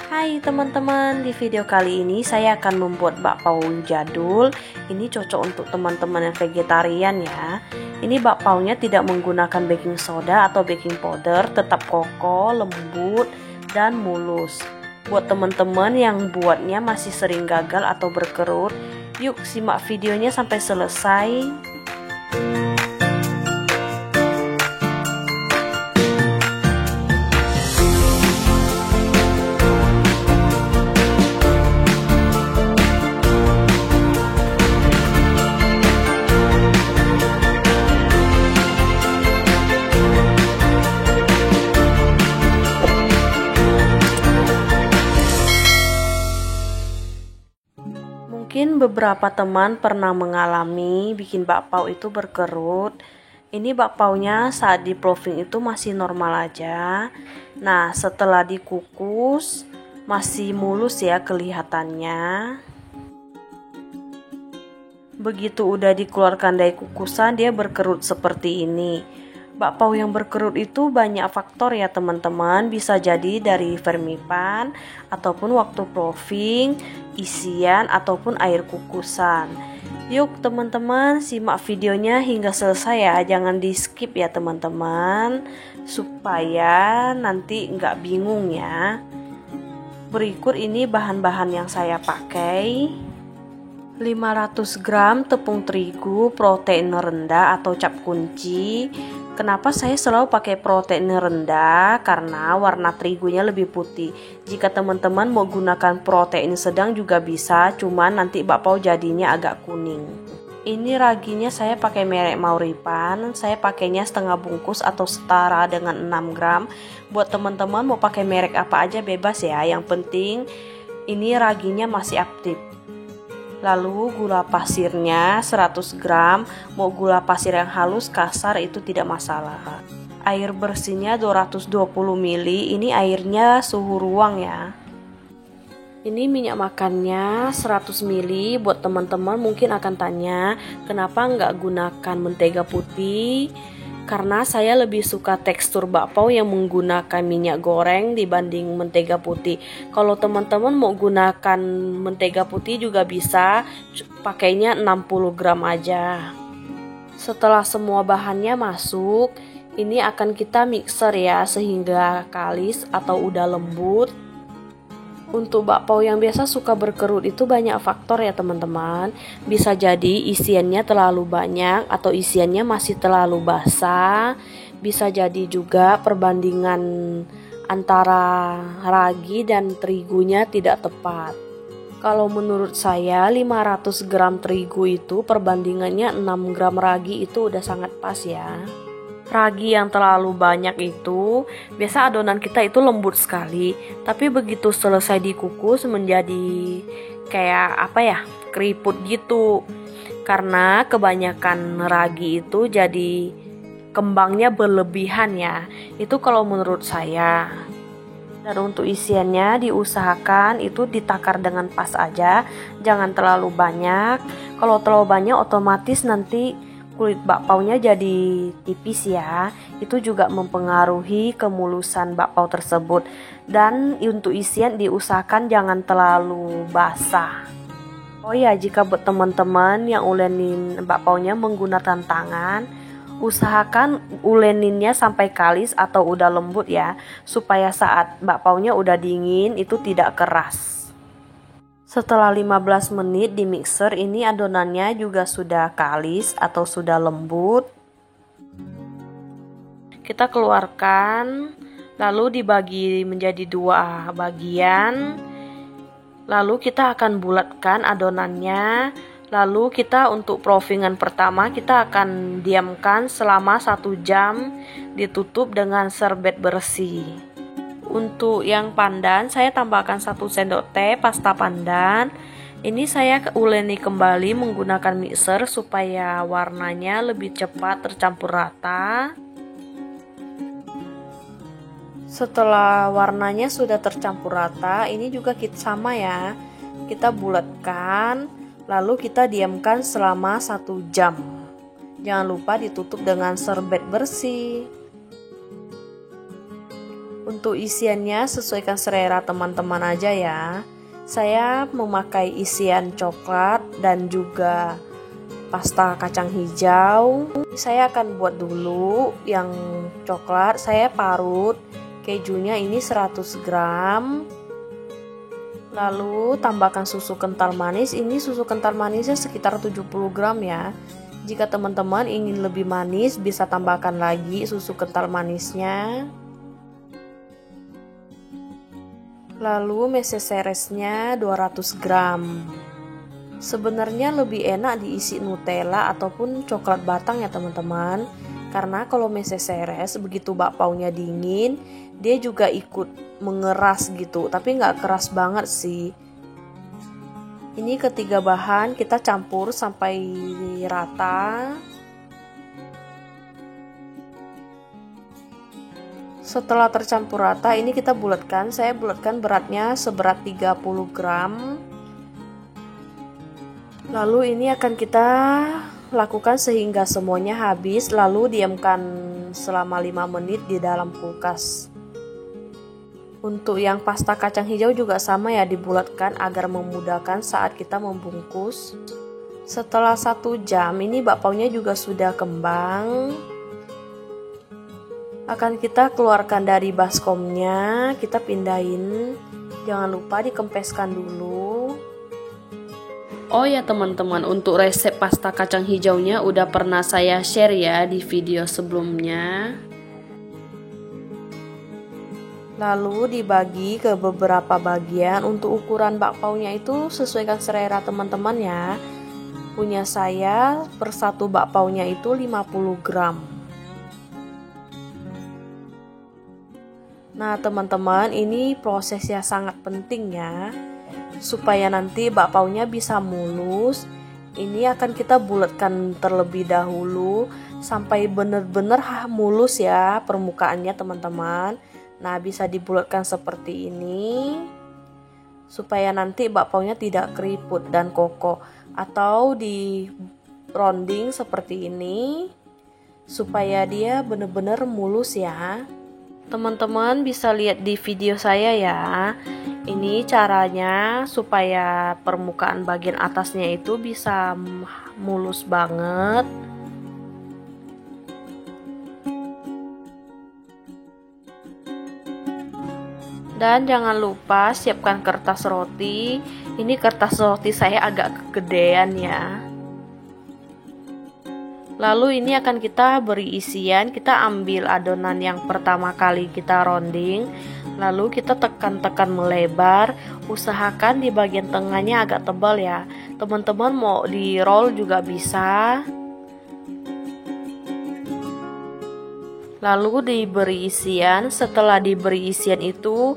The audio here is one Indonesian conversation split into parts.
Hai teman-teman, di video kali ini saya akan membuat bakpao jadul. Ini cocok untuk teman-teman yang vegetarian ya. Ini bakpaonya tidak menggunakan baking soda atau baking powder, tetap kokoh, lembut, dan mulus. Buat teman-teman yang buatnya masih sering gagal atau berkerut, yuk simak videonya sampai selesai. Mungkin beberapa teman pernah mengalami bikin bakpao itu berkerut. Ini bakpaonya saat di ploving itu masih normal aja. Nah, setelah dikukus masih mulus ya kelihatannya. Begitu udah dikeluarkan dari kukusan, dia berkerut seperti ini. Bakpao yang berkerut itu banyak faktor ya teman-teman, bisa jadi dari fermipan ataupun waktu ploving, isian ataupun air kukusan. Yuk teman-teman simak videonya hingga selesai ya, jangan di skip ya teman-teman, supaya nanti nggak bingung ya. Berikut ini bahan-bahan yang saya pakai. 500 gram tepung terigu protein rendah atau cap kunci. Kenapa saya selalu pakai protein rendah? Karena warna terigunya lebih putih. Jika teman-teman mau gunakan protein sedang juga bisa, cuman nanti bakpao jadinya agak kuning. Ini raginya saya pakai merek Mauripan. Saya pakainya setengah bungkus atau setara dengan 6 gram. Buat teman-teman mau pakai merek apa aja bebas ya. Yang penting ini raginya masih aktif. Lalu gula pasirnya 100 gram, mau gula pasir yang halus kasar itu tidak masalah. Air bersihnya 220 ml, ini airnya suhu ruang ya. Ini minyak makannya 100 ml, buat teman-teman mungkin akan tanya kenapa nggak gunakan mentega putih. Karena saya lebih suka tekstur bakpao yang menggunakan minyak goreng dibanding mentega putih. Kalau teman-teman mau gunakan mentega putih juga bisa, pakainya 60 gram aja. Setelah semua bahannya masuk, ini akan kita mixer ya sehingga kalis atau udah lembut. Untuk bakpao yang biasa suka berkerut itu banyak faktor ya teman-teman. Bisa jadi isiannya terlalu banyak atau isiannya masih terlalu basah. Bisa jadi juga perbandingan antara ragi dan terigunya tidak tepat. Kalau menurut saya 500 gram terigu itu perbandingannya 6 gram ragi itu udah sangat pas ya. Ragi yang terlalu banyak itu biasa adonan kita itu lembut sekali, tapi begitu selesai dikukus menjadi kayak keriput gitu. Karena kebanyakan ragi itu jadi kembangnya berlebihan ya. Itu kalau menurut saya. Dan untuk isiannya diusahakan itu ditakar dengan pas aja, jangan terlalu banyak. Kalau terlalu banyak otomatis nanti kulit bakpaonya jadi tipis ya. Itu juga mempengaruhi kemulusan bakpao tersebut. Dan untuk isian diusahakan jangan terlalu basah. Oh ya, jika buat teman-teman yang ulenin bakpaonya menggunakan tangan, usahakan uleninnya sampai kalis atau udah lembut ya, supaya saat bakpaonya udah dingin itu tidak keras. Setelah 15 menit di mixer, ini adonannya juga sudah kalis atau sudah lembut. Kita keluarkan, lalu dibagi menjadi 2 bagian. Lalu kita akan bulatkan adonannya. Lalu kita untuk provingan pertama kita akan diamkan selama 1 jam, ditutup dengan serbet bersih. Untuk yang pandan saya tambahkan 1 sendok teh pasta pandan. Ini saya uleni kembali menggunakan mixer supaya warnanya lebih cepat tercampur rata. Setelah warnanya sudah tercampur rata, ini juga sama ya. Kita bulatkan, lalu kita diamkan selama 1 jam. Jangan lupa ditutup dengan serbet bersih. Untuk isiannya sesuaikan selera teman-teman aja ya. Saya memakai isian coklat dan juga pasta kacang hijau. Saya akan buat dulu yang coklat, saya parut kejunya ini 100 gram. Lalu tambahkan susu kental manis, ini susu kental manisnya sekitar 70 gram ya. Jika teman-teman ingin lebih manis bisa tambahkan lagi susu kental manisnya. Lalu meseseresnya 200 gram. Sebenarnya lebih enak diisi Nutella ataupun coklat batang ya teman-teman. Karena kalau meseseres begitu bakpaunya dingin, dia juga ikut mengeras gitu. Tapi nggak keras banget sih. Ini ketiga bahan kita campur sampai rata. Setelah tercampur rata, ini kita bulatkan. Saya bulatkan beratnya seberat 30 gram. Lalu ini akan kita lakukan sehingga semuanya habis, lalu diamkan selama 5 menit di dalam kulkas. Untuk yang pasta kacang hijau juga sama ya, dibulatkan agar memudahkan saat kita membungkus. Setelah 1 jam ini bakpaunya juga sudah kembang. Akan kita keluarkan dari baskomnya, kita pindahin. Jangan lupa dikempeskan dulu. Oh ya teman-teman, untuk resep pasta kacang hijaunya udah pernah saya share ya di video sebelumnya. Lalu dibagi ke beberapa bagian. Untuk ukuran bakpaunya itu sesuaikan selera teman-teman ya. Punya saya per satu bakpaunya itu 50 gram. Nah teman-teman, ini prosesnya sangat penting ya. Supaya nanti bakpaunya bisa mulus, ini akan kita bulatkan terlebih dahulu sampai benar-benar mulus ya permukaannya teman-teman. Nah bisa dibulatkan seperti ini supaya nanti bakpaunya tidak keriput dan kokoh, atau di rounding seperti ini supaya dia benar-benar mulus ya. Teman-teman bisa lihat di video saya ya. Ini caranya supaya permukaan bagian atasnya itu bisa mulus banget. Dan jangan lupa siapkan kertas roti. Ini kertas roti saya agak kegedean ya. Lalu ini akan kita beri isian. Kita ambil adonan yang pertama kali kita rounding, lalu kita tekan-tekan melebar. Usahakan di bagian tengahnya agak tebal ya. Teman-teman mau di roll juga bisa. Lalu diberi isian. Setelah diberi isian itu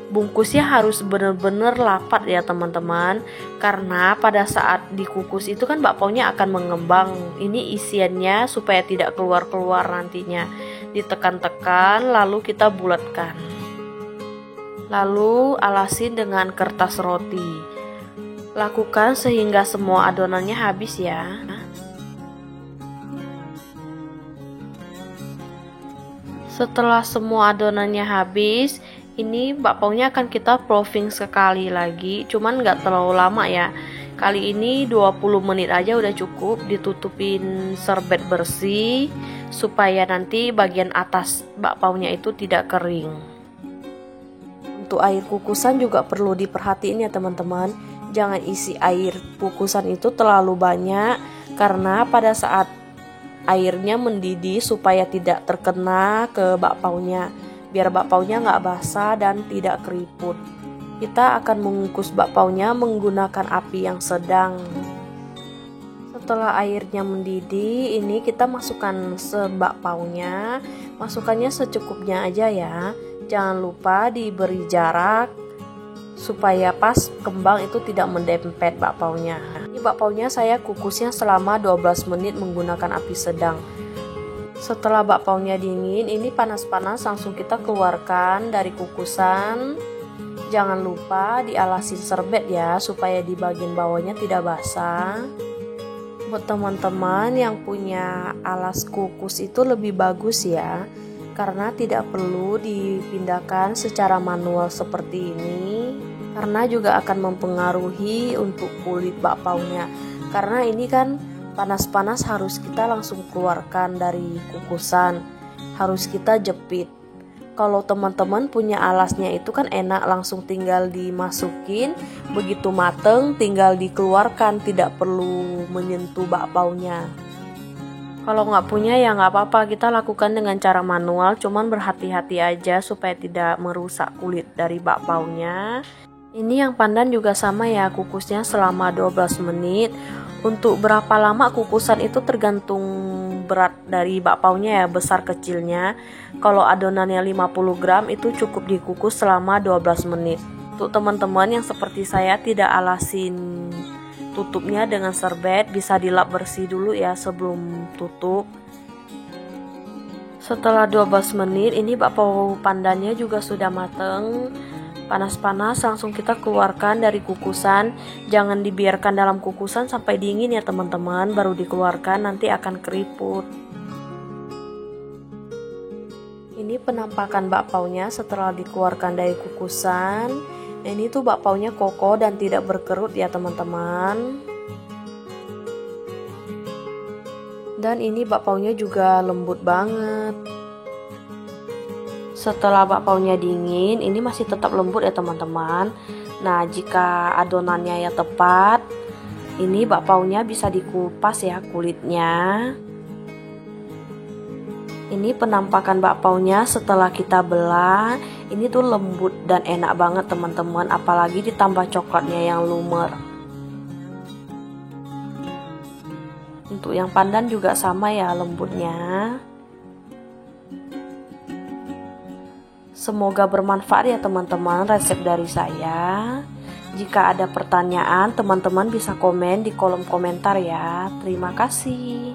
bungkusnya harus benar-benar rapat ya teman-teman, karena pada saat dikukus itu kan bakpaunya akan mengembang. Ini isiannya supaya tidak keluar-keluar nantinya. Ditekan-tekan lalu kita bulatkan. Lalu alasin dengan kertas roti. Lakukan sehingga semua adonannya habis ya. Setelah semua adonannya habis, ini bakpaunya akan kita proofing sekali lagi, cuman nggak terlalu lama ya. Kali ini 20 menit aja udah cukup. Ditutupin serbet bersih supaya nanti bagian atas bakpaunya itu tidak kering. Untuk air kukusan juga perlu diperhatiin ya teman-teman. Jangan isi air kukusan itu terlalu banyak, karena pada saat airnya mendidih supaya tidak terkena ke bakpaunya, biar bakpaunya nggak basah dan tidak keriput. Kita akan mengukus bakpaunya menggunakan api yang sedang. Setelah airnya mendidih, ini kita masukkan sebakpaunya. Masukkannya secukupnya aja ya. Jangan lupa diberi jarak supaya pas kembang itu tidak mendempet bakpaunya. Ini bakpaunya saya kukusnya selama 12 menit menggunakan api sedang. Setelah bakpaunya dingin, ini panas-panas langsung kita keluarkan dari kukusan. Jangan lupa dialasin serbet ya, supaya di bagian bawahnya tidak basah. Buat teman-teman yang punya alas kukus itu lebih bagus ya, karena tidak perlu dipindahkan secara manual seperti ini, karena juga akan mempengaruhi untuk kulit bakpaunya. Karena ini kan panas-panas harus kita langsung keluarkan dari kukusan, harus kita jepit. Kalau teman-teman punya alasnya itu kan enak, langsung tinggal dimasukin, begitu mateng tinggal dikeluarkan, tidak perlu menyentuh bakpaunya. Kalau nggak punya ya nggak apa-apa, kita lakukan dengan cara manual, cuman berhati-hati aja supaya tidak merusak kulit dari bakpaunya. Ini yang pandan juga sama ya, kukusnya selama 12 menit. Untuk berapa lama kukusan itu tergantung berat dari bakpaunya ya, besar kecilnya. Kalau adonannya 50 gram itu cukup dikukus selama 12 menit. Untuk teman-teman yang seperti saya tidak alasin tutupnya dengan serbet, bisa dilap bersih dulu ya sebelum tutup. Setelah 12 menit ini bakpao pandannya juga sudah mateng. Panas-panas langsung kita keluarkan dari kukusan. Jangan dibiarkan dalam kukusan sampai dingin ya teman-teman, baru dikeluarkan, nanti akan keriput. Ini penampakan bakpaunya setelah dikeluarkan dari kukusan. Ini tuh bakpaunya kokoh dan tidak berkerut ya teman-teman. Dan ini bakpaunya juga lembut banget. Setelah bakpaunya dingin, ini masih tetap lembut ya teman-teman. Nah, jika adonannya ya tepat, ini bakpaunya bisa dikupas ya kulitnya. Ini penampakan bakpaunya setelah kita belah. Ini tuh lembut dan enak banget teman-teman, apalagi ditambah coklatnya yang lumer. Untuk yang pandan juga sama ya lembutnya. Semoga bermanfaat ya teman-teman resep dari saya. Jika ada pertanyaan, teman-teman bisa komen di kolom komentar ya. Terima kasih.